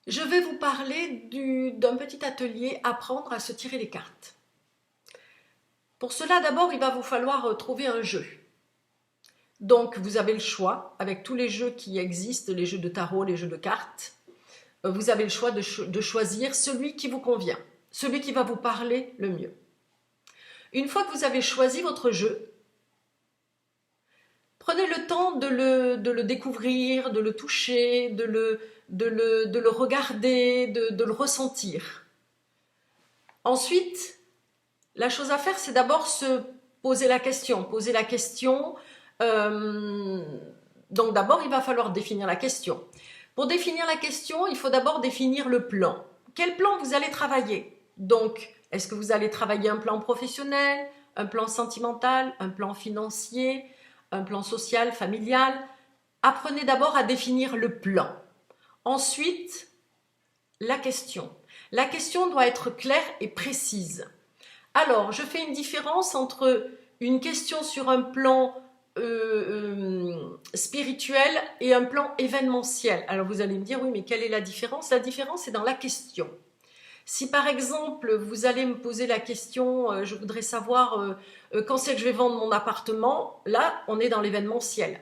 Je vais vous parler d'un petit atelier apprendre à se tirer les cartes. Pour cela, d'abord, il va vous falloir trouver un jeu. Donc, vous avez le choix, avec tous les jeux qui existent, les jeux de tarot, les jeux de cartes, vous avez le choix de choisir celui qui vous convient, celui qui va vous parler le mieux. Une fois que vous avez choisi votre jeu, prenez le temps de le découvrir, de le toucher, de le regarder, de le ressentir. Ensuite, la chose à faire, c'est d'abord se poser la question. Poser la question, euh, donc d'abord, il va falloir définir la question. Pour définir la question, il faut d'abord définir le plan. Quel plan vous allez travailler? Donc, est-ce que vous allez travailler un plan professionnel, un plan sentimental, un plan financier, un plan social, familial? Apprenez d'abord à définir le plan. Ensuite, la question. La question doit être claire et précise. Alors, je fais une différence entre une question sur un plan spirituel et un plan événementiel. Alors, vous allez me dire, oui, mais quelle est la différence? La différence est dans la question. Si par exemple, vous allez me poser la question, je voudrais savoir quand c'est que je vais vendre mon appartement, là, on est dans l'événementiel.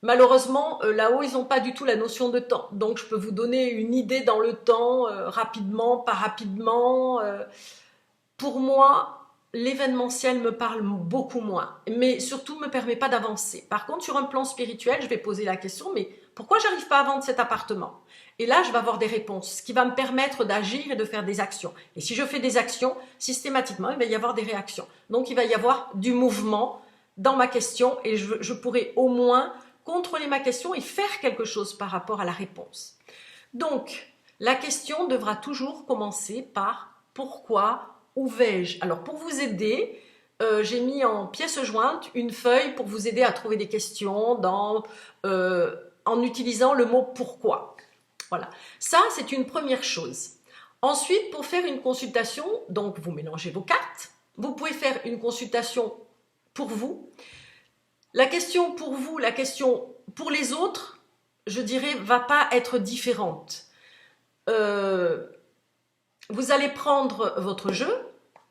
Malheureusement, là-haut, ils n'ont pas du tout la notion de temps. Donc, je peux vous donner une idée dans le temps, rapidement, pas rapidement. Pour moi, l'événementiel me parle beaucoup moins, mais surtout ne me permet pas d'avancer. Par contre, sur un plan spirituel, je vais poser la question, mais pourquoi j'arrive pas à vendre cet appartement? Et là, je vais avoir des réponses, ce qui va me permettre d'agir et de faire des actions. Et si je fais des actions, systématiquement, il va y avoir des réactions. Donc, il va y avoir du mouvement dans ma question et je pourrai au moins contrôler ma question et faire quelque chose par rapport à la réponse. Donc, la question devra toujours commencer par pourquoi, où vais-je? Alors, pour vous aider, j'ai mis en pièce jointe une feuille pour vous aider à trouver des questions en utilisant le mot pourquoi. Voilà, ça c'est une première chose. Ensuite, pour faire une consultation, donc vous mélangez vos cartes, vous pouvez faire une consultation pour vous. La question pour vous, la question pour les autres, je dirais, va pas être différente. Euh, vous allez prendre votre jeu,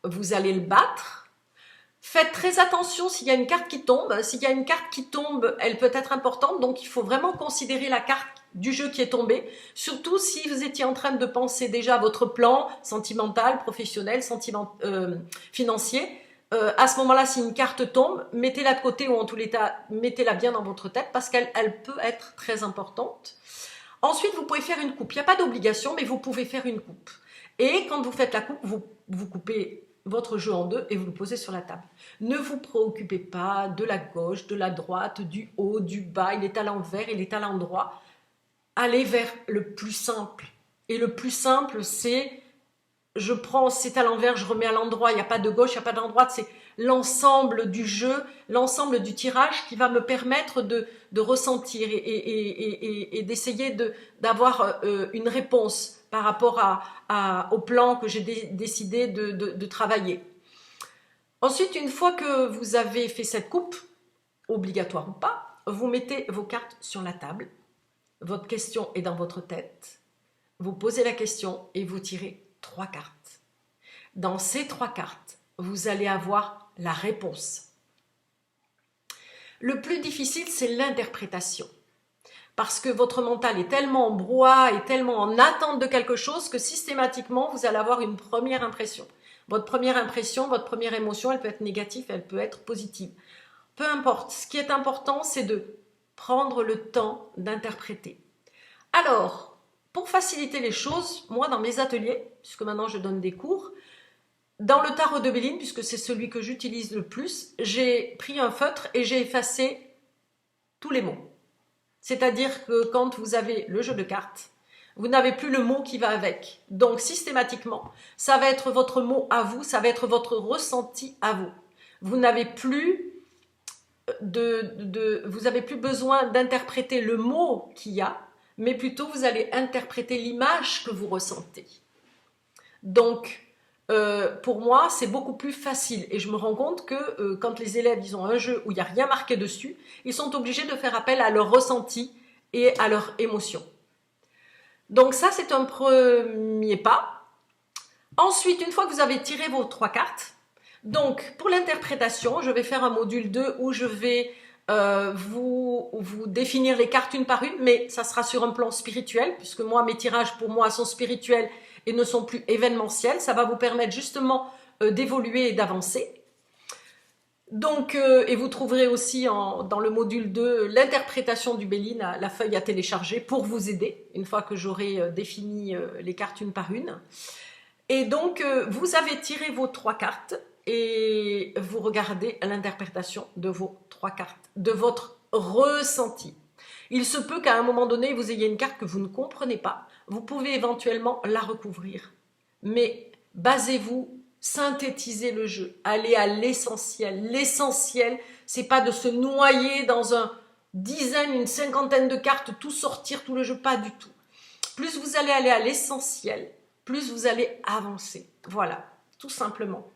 vous allez le battre. Faites très attention s'il y a une carte qui tombe. S'il y a une carte qui tombe, elle peut être importante, donc il faut vraiment considérer la carte du jeu qui est tombée, surtout si vous étiez en train de penser déjà à votre plan sentimental, professionnel, financier. À ce moment-là, si une carte tombe, mettez-la de côté ou en tous les cas, mettez-la bien dans votre tête parce qu'elle peut être très importante. Ensuite, vous pouvez faire une coupe. Il n'y a pas d'obligation, mais vous pouvez faire une coupe. Et quand vous faites la coupe, vous coupez votre jeu en deux et vous le posez sur la table. Ne vous préoccupez pas de la gauche, de la droite, du haut, du bas, il est à l'envers, il est à l'endroit. Allez vers le plus simple. Et le plus simple, c'est je prends, c'est à l'envers, je remets à l'endroit, il n'y a pas de gauche, il n'y a pas d'endroite, c'est l'ensemble du jeu, l'ensemble du tirage qui va me permettre de ressentir et d'essayer d'avoir une réponse par rapport au plan que j'ai décidé de travailler. Ensuite, une fois que vous avez fait cette coupe, obligatoire ou pas, vous mettez vos cartes sur la table, votre question est dans votre tête, vous posez la question et vous tirez 3 cartes. Dans ces 3 cartes, vous allez avoir la réponse. Le plus difficile, c'est l'interprétation. Parce que votre mental est tellement en brouhaha et tellement en attente de quelque chose que systématiquement, vous allez avoir une première impression. Votre première impression, votre première émotion, elle peut être négative, elle peut être positive. Peu importe. Ce qui est important, c'est de prendre le temps d'interpréter. Alors, pour faciliter les choses, moi, dans mes ateliers, puisque maintenant je donne des cours, dans le tarot de Béline, puisque c'est celui que j'utilise le plus, j'ai pris un feutre et j'ai effacé tous les mots. C'est-à-dire que quand vous avez le jeu de cartes, vous n'avez plus le mot qui va avec. Donc, systématiquement, ça va être votre mot à vous, ça va être votre ressenti à vous. Vous n'avez plus vous avez plus besoin d'interpréter le mot qu'il y a, mais plutôt vous allez interpréter l'image que vous ressentez. Donc, pour moi, c'est beaucoup plus facile. Et je me rends compte que quand les élèves ils ont un jeu où il n'y a rien marqué dessus, ils sont obligés de faire appel à leur ressenti et à leur émotion. Donc ça, c'est un premier pas. Ensuite, une fois que vous avez tiré vos 3 cartes, donc pour l'interprétation, je vais faire un module 2 où je vais vous définir les cartes une par une, mais ça sera sur un plan spirituel, puisque moi, mes tirages pour moi sont spirituels et ne sont plus événementiels. Ça va vous permettre justement d'évoluer et d'avancer. Donc, et vous trouverez aussi dans le module 2 l'interprétation du Béline, la feuille à télécharger pour vous aider, une fois que j'aurai défini les cartes une par une. Et donc, vous avez tiré vos 3 cartes et vous regardez l'interprétation de vos 3 cartes, de votre ressenti. Il se peut qu'à un moment donné, vous ayez une carte que vous ne comprenez pas. Vous pouvez éventuellement la recouvrir. Mais basez-vous, synthétisez le jeu. Allez à l'essentiel. L'essentiel, c'est pas de se noyer dans une dizaine, une cinquantaine de cartes, tout sortir, tout le jeu, pas du tout. Plus vous allez aller à l'essentiel, plus vous allez avancer. Voilà, tout simplement.